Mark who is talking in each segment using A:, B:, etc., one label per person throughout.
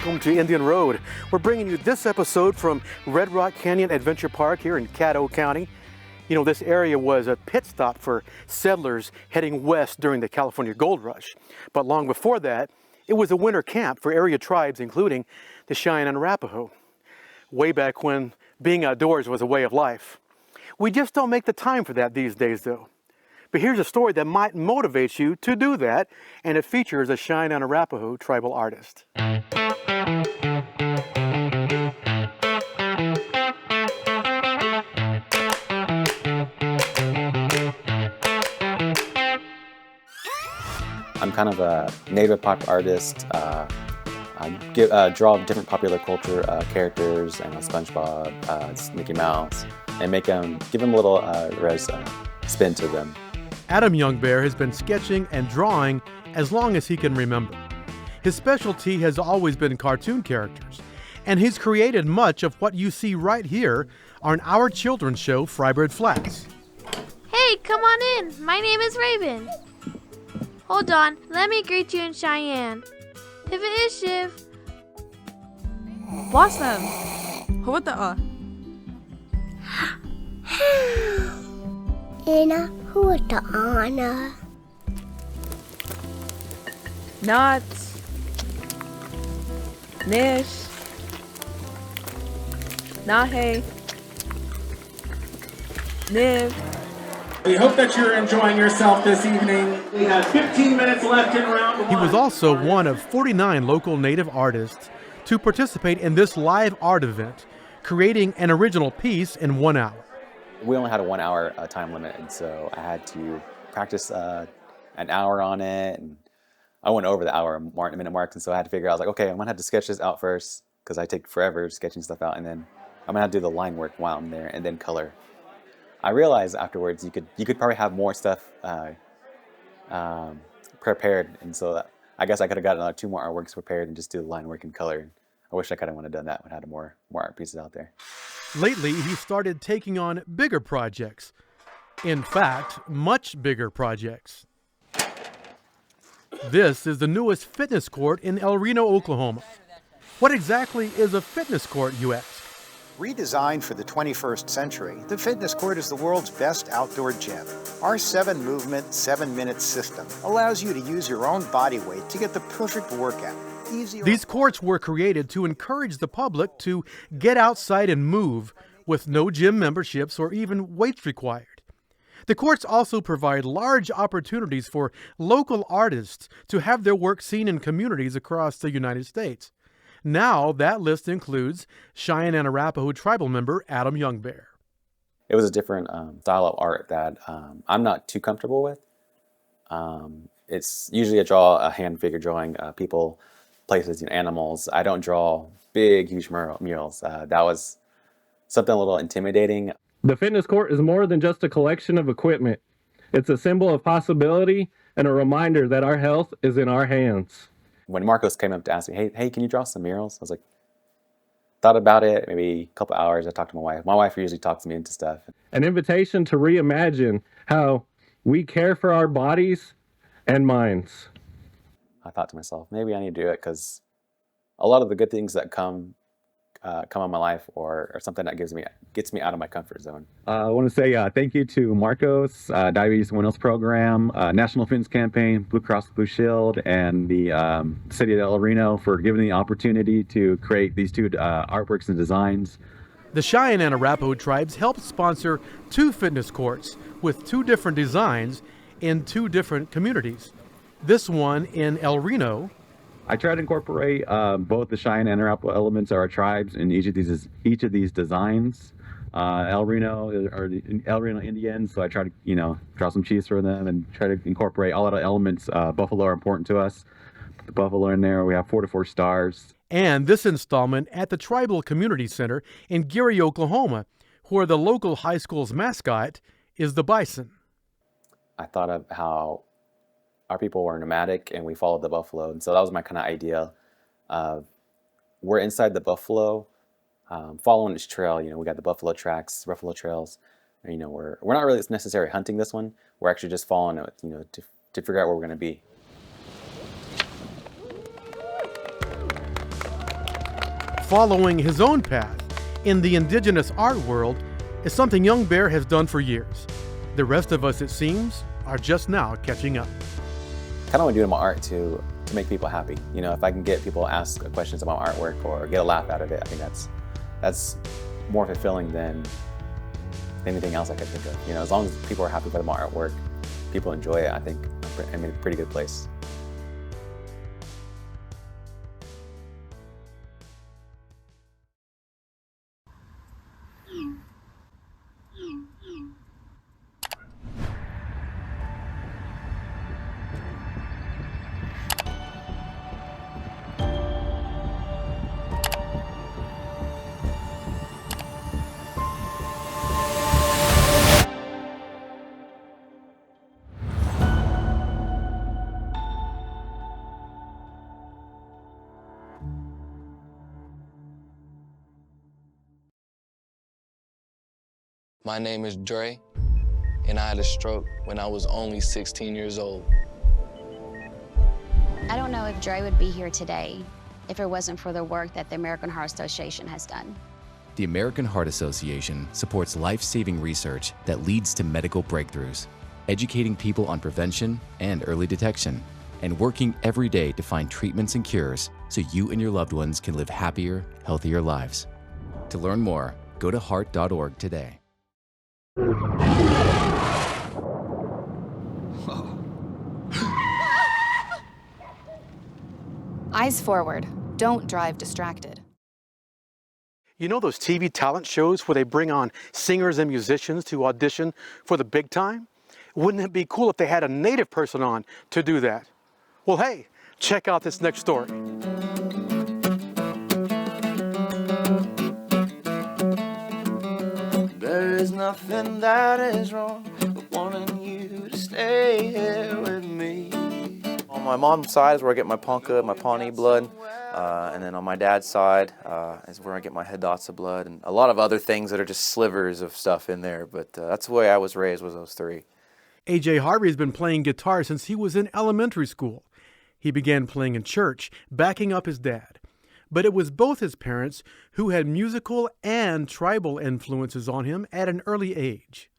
A: welcome to Indian Road. We're bringing you this episode from Red Rock Canyon Adventure Park here in Caddo County. You know, this area was a pit stop for settlers heading west during the California Gold Rush. But long before that, it was a winter camp for area tribes, including the Cheyenne and Arapaho, way back when being outdoors was a way of life. We just don't make the time for that these days, though. But here's a story that might motivate you to do that, and it features a Cheyenne and Arapaho tribal artist.
B: I'm kind of a native pop artist. I draw different popular culture characters, and SpongeBob, Mickey Mouse, and give them a little spin to them.
A: Adam Youngbear has been sketching and drawing as long as he can remember. His specialty has always been cartoon characters, and he's created much of what you see right here on our children's show, Frybird Flats.
C: Hey, come on in. My name is Raven. Hold on, let me greet you in Cheyenne. If it is Shiv.
D: Wasam. Huwata.
E: Ina huwata ana.
D: Nuts. Nish. Nahe. Niv.
F: We hope that you're enjoying yourself this evening. We have 15 minutes left in round one.
A: He was also one of 49 local native artists to participate in this live art event, creating an original piece in 1 hour.
B: We only had a 1 hour time limit, and so I had to practice an hour on it, and I went over the minute mark, and so I had to figure out, I was like, okay, I'm gonna have to sketch this out first, because I take forever sketching stuff out, and then I'm gonna have to do the line work while I'm there, and then color. I realized afterwards you could probably have more stuff prepared, and so I guess I could have gotten another 2 more artworks prepared and just do the line work and color. I wish I could have done that when I had more art pieces out there.
A: Lately, he started taking on bigger projects. In fact, much bigger projects. This is the newest fitness court in El Reno, Oklahoma. What exactly is a fitness court, you ask?
G: Redesigned for the 21st century, the fitness court is the world's best outdoor gym. Our 7-movement, 7-minute system allows you to use your own body weight to get the perfect workout.
A: These courts were created to encourage the public to get outside and move with no gym memberships or even weights required. The courts also provide large opportunities for local artists to have their work seen in communities across the United States. Now, that list includes Cheyenne and Arapaho tribal member Adam Youngbear.
B: It was a different style of art that I'm not too comfortable with. It's usually a hand figure drawing people, places, animals. I don't draw big, huge murals. That was something a little intimidating.
H: The fitness court is more than just a collection of equipment. It's a symbol of possibility and a reminder that our health is in our hands.
B: When Marcos came up to ask me, hey, can you draw some murals? I was like, thought about it, maybe a couple hours. I talked to my wife. My wife usually talks me into stuff.
H: An invitation to reimagine how we care for our bodies and minds.
B: I thought to myself, maybe I need to do it because a lot of the good things that come in my life or something that gets me out of my comfort zone.
I: I want to say thank you to Marcos, Diabetes Awareness Program, National Fitness Campaign, Blue Cross Blue Shield, and the City of El Reno for giving the opportunity to create these 2 artworks and designs.
A: The Cheyenne and Arapaho tribes helped sponsor 2 fitness courts with 2 different designs in 2 different communities. This one in El Reno.
I: I try to incorporate both the Cheyenne and Arapaho elements of our tribes in each of these designs. El Reno Indians, so I try to draw some chiefs for them and try to incorporate all of the elements. Buffalo are important to us. Put the buffalo in there. We have 4 to 4 stars.
A: And this installment at the Tribal Community Center in Geary, Oklahoma, where the local high school's mascot is the bison.
B: I thought of how our people were nomadic and we followed the buffalo. And so that was my kind of idea of we're inside the buffalo, following its trail. We got the buffalo tracks, buffalo trails. We're not really necessarily hunting this one. We're actually just following it, to figure out where we're going to be.
A: following his own path in the indigenous art world is something Youngbear has done for years. The rest of us, it seems, are just now catching up.
B: Kind of want to do my art to make people happy. You know, if I can get people to ask questions about artwork or get a laugh out of it, I think that's more fulfilling than anything else I could think of. You know, as long as people are happy with my artwork, people enjoy it, I think I'm in a pretty good place.
J: My name is Dre, and I had a stroke when I was only 16 years old.
K: I don't know if Dre would be here today if it wasn't for the work that the American Heart Association has done.
L: The American Heart Association supports life-saving research that leads to medical breakthroughs, educating people on prevention and early detection, and working every day to find treatments and cures so you and your loved ones can live happier, healthier lives. To learn more, go to heart.org today.
M: Eyes forward. Don't drive distracted.
A: You know those TV talent shows where they bring on singers and musicians to audition for the big time? Wouldn't it be cool if they had a native person on to do that? Well, hey, check out this next story.
N: There is nothing that is wrong with wanting you to stay here with me. On my mom's side is where I get my Ponca, my Pawnee blood, and then on my dad's side is where I get my Hidatsa blood, and a lot of other things that are just slivers of stuff in there, but that's the way I was raised, was those three.
A: AJ Harvey has been playing guitar since he was in elementary school. He began playing in church, backing up his dad. But it was both his parents who had musical and tribal influences on him at an early age.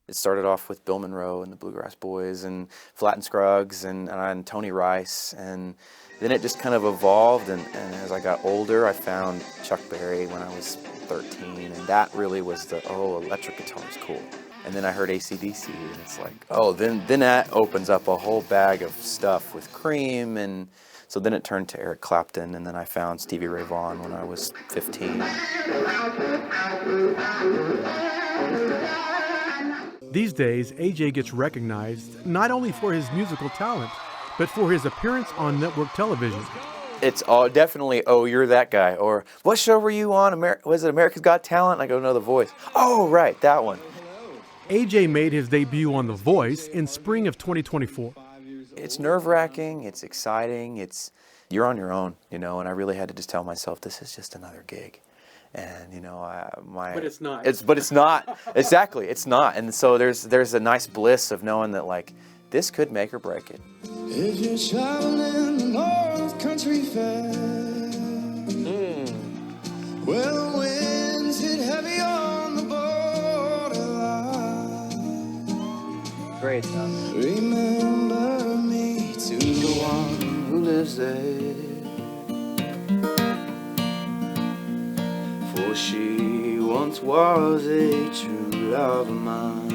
N: It started off with Bill Monroe and the Bluegrass Boys and Flatt and Scruggs and Tony Rice, and then it just kind of evolved, and as I got older I found Chuck Berry when I was 13, and that really was the, oh, electric guitar is cool. And then I heard AC/DC, and it's like, oh, then that opens up a whole bag of stuff with Cream, and so then it turned to Eric Clapton, and then I found Stevie Ray Vaughan when I was 15.
A: These days, AJ gets recognized not only for his musical talent, but for his appearance on network television.
N: It's all definitely, oh, you're that guy, or what show were you on? Was it America's Got Talent? And I go, no, The Voice. Oh, right, that one.
A: AJ made his debut on The Voice in spring of 2024.
N: It's nerve-wracking, it's exciting, you're on your own, you know, and I really had to just tell myself, this is just another gig. And, you know,
A: But it's not.
N: But it's not. Exactly, it's not. And so there's a nice bliss of knowing that, like, this could make or break it.
O: If you're traveling the North Country Fair, where the winds hit heavy on the borderline,
N: great stuff.
O: Remember me to the one who lives there, for she once was a true love of mine.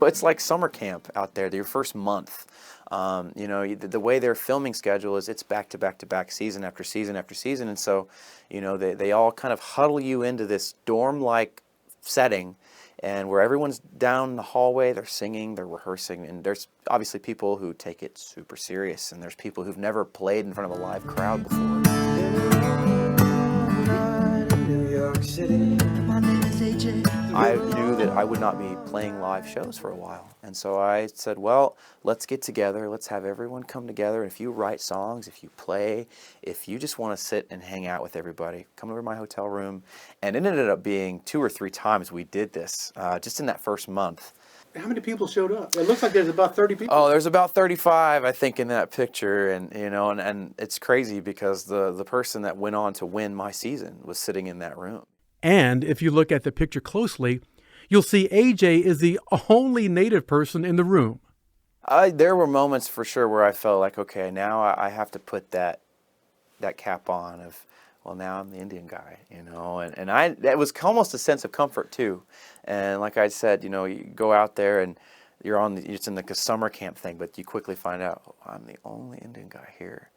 N: It's like summer camp out there, your first month. You know, the way their filming schedule is, it's back to back to back, season after season after season, and so, you know, they all kind of huddle you into this dorm-like setting, and where everyone's down the hallway, they're singing, they're rehearsing, and there's obviously people who take it super serious, and there's people who've never played in front of a live crowd before.
O: New York City. My name is AJ.
N: I knew that I would not be playing live shows for a while, and so I said, well, let's get together, let's have everyone come together, and if you write songs, if you play, if you just want to sit and hang out with everybody, come over to my hotel room. And it ended up being 2 or 3 times we did this, just in that first month.
A: How many people showed up? It looks like there's about 30 people.
N: Oh, there's about 35, I think, in that picture, and and it's crazy because the person that went on to win my season was sitting in that room.
A: And if you look at the picture closely, you'll see AJ is the only Native person in the room.
N: There were moments for sure where I felt like, okay, now I have to put that cap on of, well, now I'm the Indian guy, and that was almost a sense of comfort too. And like I said, you go out there and it's in like a summer camp thing, but you quickly find out, oh, I'm the only Indian guy here.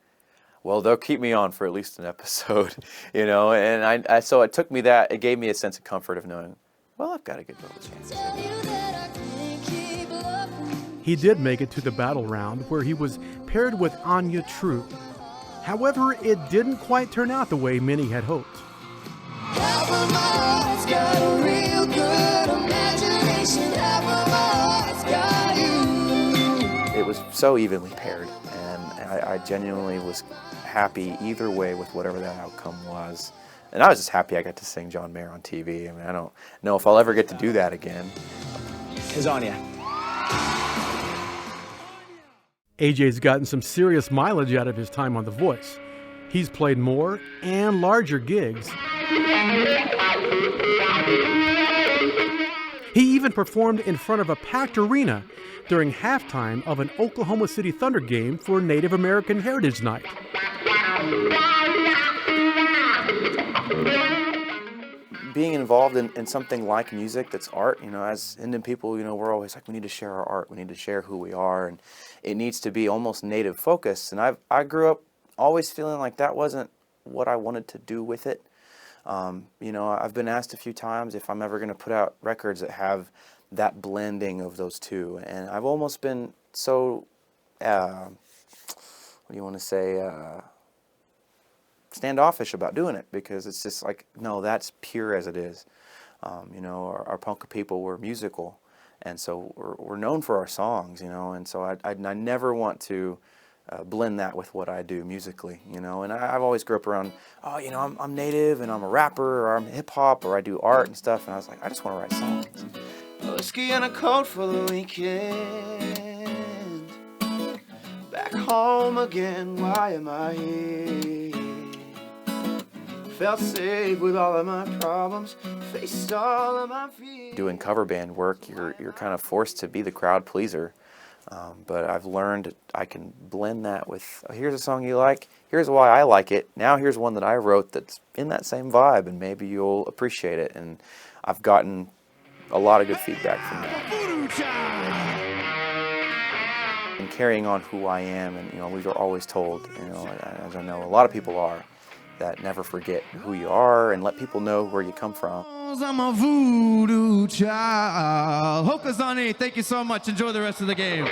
N: Well, they'll keep me on for at least an episode, and so it gave me a sense of comfort of knowing, well, I've got a good little chance.
A: He did make it to the battle round where he was paired with Anya Troop. However, it didn't quite turn out the way many had hoped.
N: It was so evenly paired, and I genuinely was happy either way with whatever that outcome was. And I was just happy I got to sing John Mayer on TV. I mean, I don't know if I'll ever get to do that again.
B: Lasagna.
A: AJ's gotten some serious mileage out of his time on The Voice. He's played more and larger gigs. He even performed in front of a packed arena during halftime of an Oklahoma City Thunder game for Native American Heritage Night.
N: Being involved in something like music that's art, as Indian people, we're always like, we need to share our art, we need to share who we are, and it needs to be almost Native focused. And I grew up always feeling like that wasn't what I wanted to do with it. I've been asked a few times if I'm ever going to put out records that have that blending of those two, and I've almost been so, standoffish about doing it, because it's just like, no, that's pure as it is. Our Ponca people were musical, and so we're known for our songs, and so I never want to blend that with what I do musically, and I've always grew up around, I'm Native and I'm a rapper, or I'm hip hop, or I do art and stuff, and I was like, I just want to write songs.
O: Whiskey and a coat for the weekend. Back home again, why am I here? Felt safe with all of my problems, faced all of my fears.
N: Doing cover band work, you're kind of forced to be the crowd pleaser. But I've learned I can blend that with, here's a song you like, here's why I like it, now here's one that I wrote that's in that same vibe, and maybe you'll appreciate it. And I've gotten a lot of good feedback from that. And carrying on who I am, and we are always told, as I know a lot of people are, that never forget who you are and let people know where you come from.
P: I'm a voodoo child. Hokazani, thank you so much. Enjoy the rest of the game.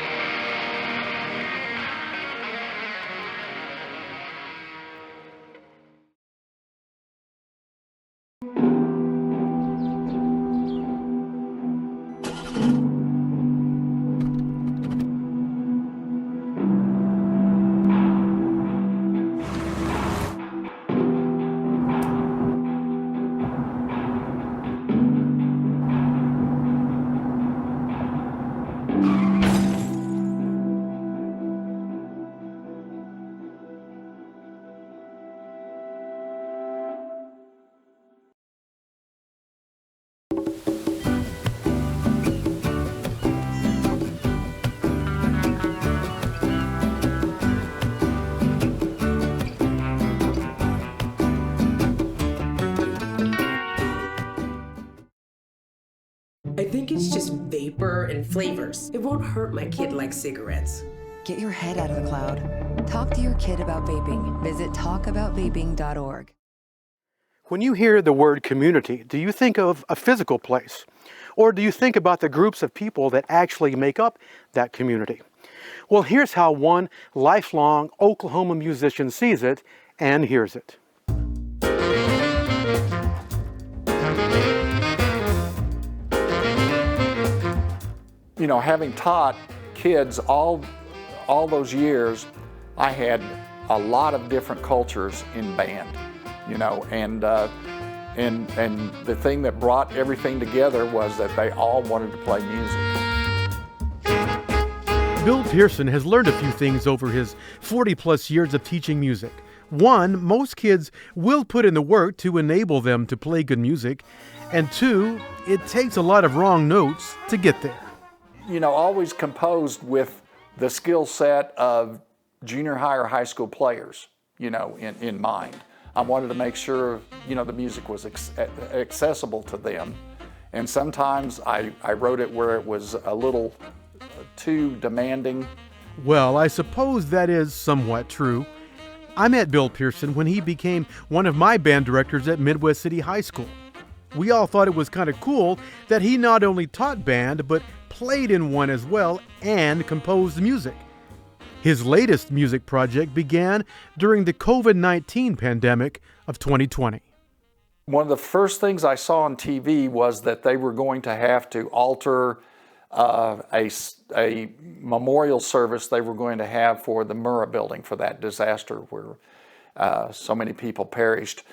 Q: I think it's just vapor and flavors. It won't hurt my kid like cigarettes.
R: Get your head out of the cloud. Talk to your kid about vaping. Visit talkaboutvaping.org.
A: When you hear the word community, do you think of a physical place? Or do you think about the groups of people that actually make up that community? Well, here's how one lifelong Oklahoma musician sees it and hears it.
S: Having taught kids all those years, I had a lot of different cultures in band, and the thing that brought everything together was that they all wanted to play music.
A: Bill Pearson has learned a few things over his 40-plus years of teaching music. One, most kids will put in the work to enable them to play good music. And two, it takes a lot of wrong notes to get there.
S: You know, always composed with the skill set of junior high or high school players, you know, in mind. I wanted to make sure, you know, the music was accessible to them. And sometimes I wrote it where it was a little too demanding.
A: Well, I suppose that is somewhat true. I met Bill Pearson when he became one of my band directors at Midwest City High School. We all thought it was kind of cool that he not only taught band, but played in one as well and composed music. His latest music project began during the COVID-19 pandemic of 2020.
S: One of the first things I saw on TV was that they were going to have to alter a memorial service they were going to have for the Murrah building for that disaster where so many people perished.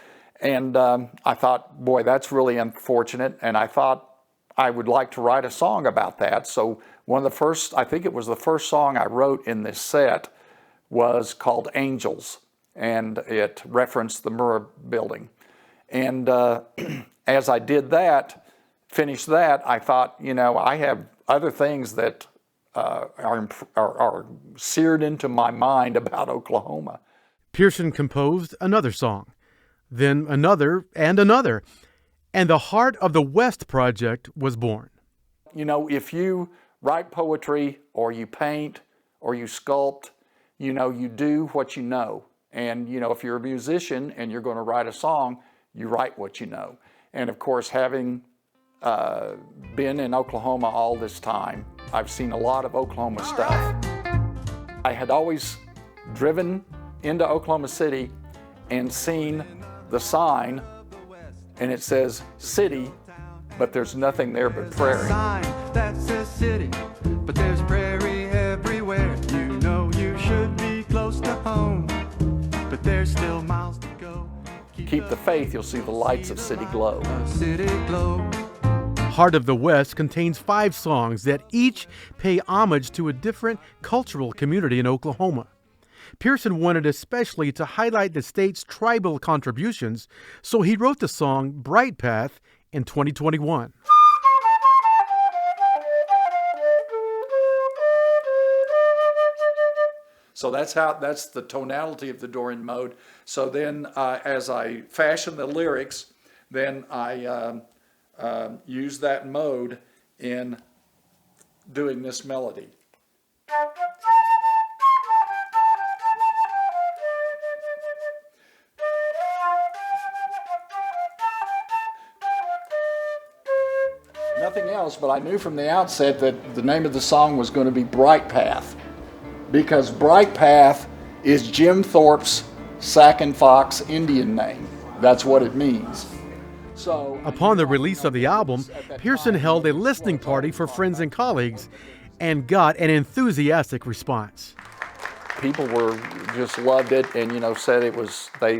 S: And I thought, boy, that's really unfortunate. And I thought I would like to write a song about that. So one of the first, I think it was the first song I wrote in this set, was called Angels. And it referenced the Murrah building. And as I did that, finished that, I thought, you know, I have other things that are seared into my mind about Oklahoma.
A: Pearson composed another song, then another and another, and the Heart of the West project was born.
S: You know, if you write poetry or you paint or you sculpt, you know, you do what you know. And, you know, if you're a musician and you're going to write a song, you write what you know. And of course, having been in Oklahoma all this time, I've seen a lot of Oklahoma stuff. I had always driven into Oklahoma City and seen the sign, and it says city, but there's nothing there but prairie.
P: That says city, but there's prairie everywhere. You know you should be close to home, but there's still miles to go.
S: Keep the faith, you'll see the lights of City Glow.
P: City Glow.
A: Heart of the West contains 5 songs that each pay homage to a different cultural community in Oklahoma. Pearson wanted especially to highlight the state's tribal contributions, so he wrote the song Bright Path in 2021.
S: So that's the tonality of the Dorian mode. So then as I fashion the lyrics, then I use that mode in doing this melody. Nothing else, but I knew from the outset that the name of the song was going to be Bright Path, because Bright Path is Jim Thorpe's Sac and Fox Indian name. That's what it means. So,
A: upon the release of the album, Pearson held a listening party for friends and colleagues and got an enthusiastic response.
S: People were just loved it, and you know, said it was they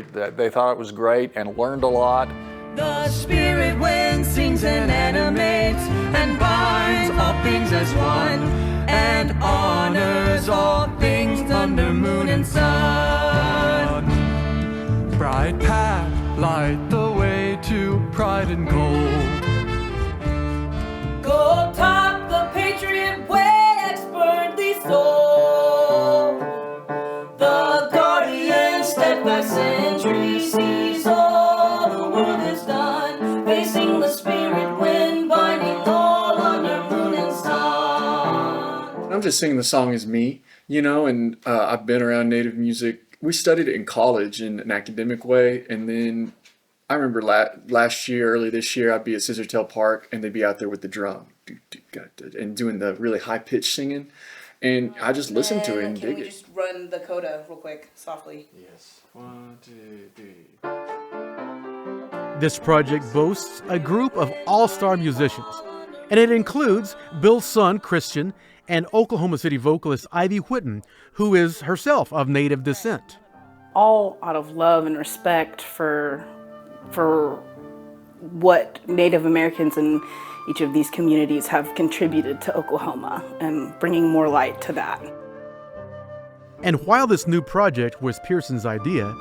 S: thought it was great and learned a lot.
T: The spirit wind sings and animates and binds all things as one and honors all things under moon and sun.
P: Bright path, light the way to pride and gold.
T: Gold top, the patriot way, burn the soul. The guardian, steadfast century sees all the world is done. Facing the spirit wind, binding all under moon and sun.
U: I'm just singing the song as me, you know, and I've been around Native music. We studied it in college in an academic way, and then I remember last year, early this year, I'd be at Scissortail Park, and they'd be out there with the drum and doing the really high-pitched singing, and I just listened to it and dig it.
V: Can we just run the coda real quick, softly?
U: Yes. 1, 2, 3.
A: This project boasts a group of all-star musicians, and it includes Bill's son, Christian, and Oklahoma City vocalist Ivy Whitten, who is herself of Native descent.
V: All out of love and respect for what Native Americans in each of these communities have contributed to Oklahoma and bringing more light to that.
A: And while this new project was Pearson's idea,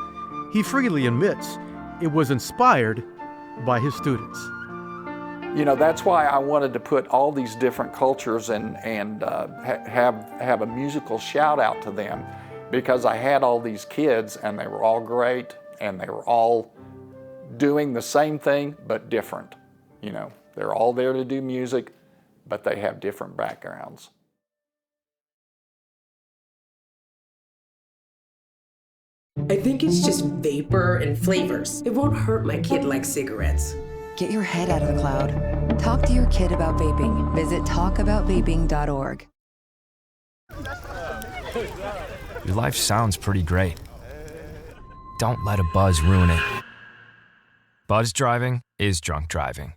A: he freely admits it was inspired by his students.
S: You know, that's why I wanted to put all these different cultures and have a musical shout out to them, because I had all these kids and they were all great and they were all doing the same thing but different. You know, they're all there to do music, but they have different backgrounds.
Q: I think it's just vapor and flavors. It won't hurt my kid like cigarettes.
R: Get your head out of the cloud. Talk to your kid about vaping. Visit talkaboutvaping.org.
C: Your life sounds pretty great. Don't let a buzz ruin it. Buzz driving is drunk driving.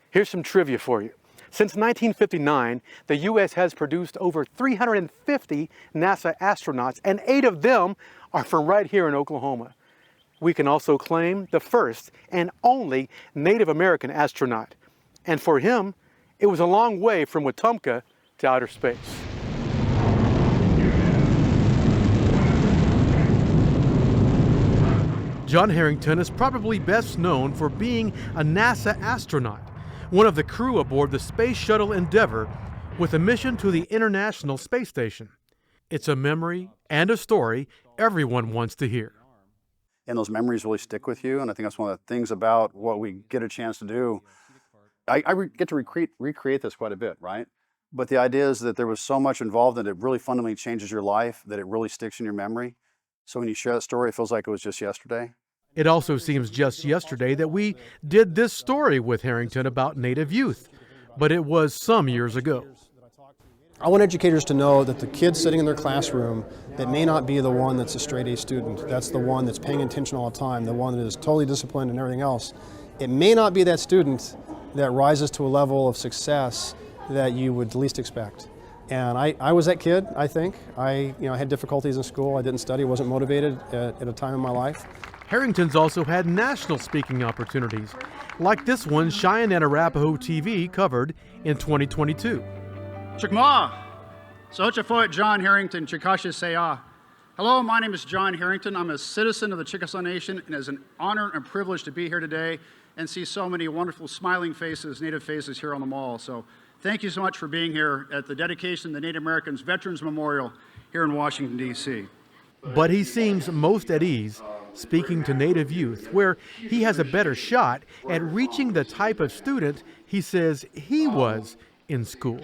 A: Here's some trivia for you. Since 1959, the U.S. has produced over 350 NASA astronauts, and 8 of them are from right here in Oklahoma. We can also claim the first and only Native American astronaut. And for him, it was a long way from Wetumpka to outer space. John Herrington is probably best known for being a NASA astronaut, one of the crew aboard the Space Shuttle Endeavour with a mission to the International Space Station. It's a memory and a story everyone wants to hear.
E: And those memories really stick with you, and I think that's one of the things about what we get a chance to do. I get to recreate this quite a bit, right? But the idea is that there was so much involved that it really fundamentally changes your life, that it really sticks in your memory. So when you share that story, it feels like it was just yesterday.
A: It also seems just yesterday that we did this story with Herrington about Native youth, but it was some years ago.
W: I want educators to know that the kid sitting in their classroom that may not be the one that's a straight A student, that's the one that's paying attention all the time, the one that is totally disciplined and everything else, it may not be that student that rises to a level of success that you would least expect. And I was that kid, I think. I had difficulties in school, I didn't study, wasn't motivated at a time in my life.
A: Herrington's also had national speaking opportunities, like this one Cheyenne and Arapaho TV covered in 2022.
X: Chikma, Sochafoit John Herrington, Chikasha Seya. Hello, my name is John Herrington. I'm a citizen of the Chickasaw Nation, and it's an honor and privilege to be here today and see so many wonderful smiling faces, Native faces here on the mall. So thank you so much for being here at the dedication of the Native Americans Veterans Memorial here in Washington, D.C.
A: But he seems most at ease speaking to Native youth, where he has a better shot at reaching the type of student he says he was in school.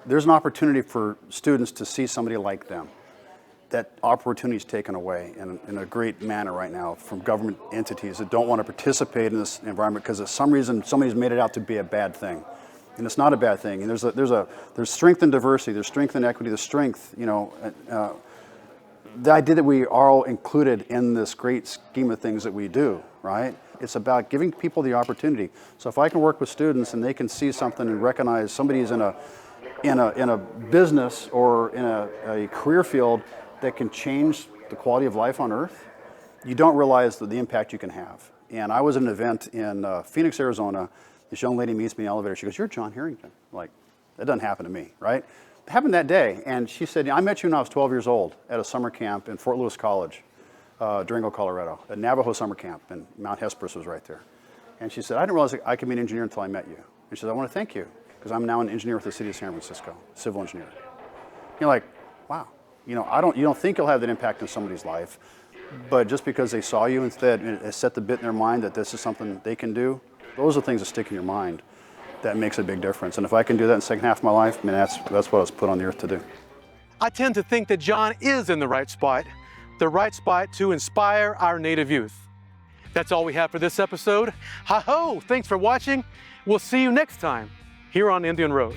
E: There's an opportunity for students to see somebody like them. That opportunity is taken away in a great manner right now from government entities that don't want to participate in this environment because for some reason somebody's made it out to be a bad thing. And it's not a bad thing. And there's strength in diversity, there's strength in equity, there's strength, the idea that we are all included in this great scheme of things that we do, right? It's about giving people the opportunity. So if I can work with students and they can see something and recognize somebody's in a business or in a career field that can change the quality of life on Earth, you don't realize the impact you can have. And I was at an event in Phoenix, Arizona. This young lady meets me in the elevator. She goes, "You're John Herrington." I'm like, that doesn't happen to me, right? It happened that day. And she said, "I met you when I was 12 years old at a summer camp in Fort Lewis College, Durango, Colorado, a Navajo summer camp, and Mount Hesperus was right there." And she said, "I didn't realize I could be an engineer until I met you." And she said, "I want to thank you, because I'm now an engineer with the city of San Francisco, civil engineer." You're like, wow. You don't think you'll have that impact in somebody's life, but just because they saw you instead, it set the bit in their mind that this is something they can do. Those are things that stick in your mind. That makes a big difference. And if I can do that in the second half of my life, I mean, that's what I was put on the earth to do.
A: I tend to think that John is in the right spot to inspire our Native youth. That's all we have for this episode. Ha-ho! Thanks for watching. We'll see you next time here on Indian Road.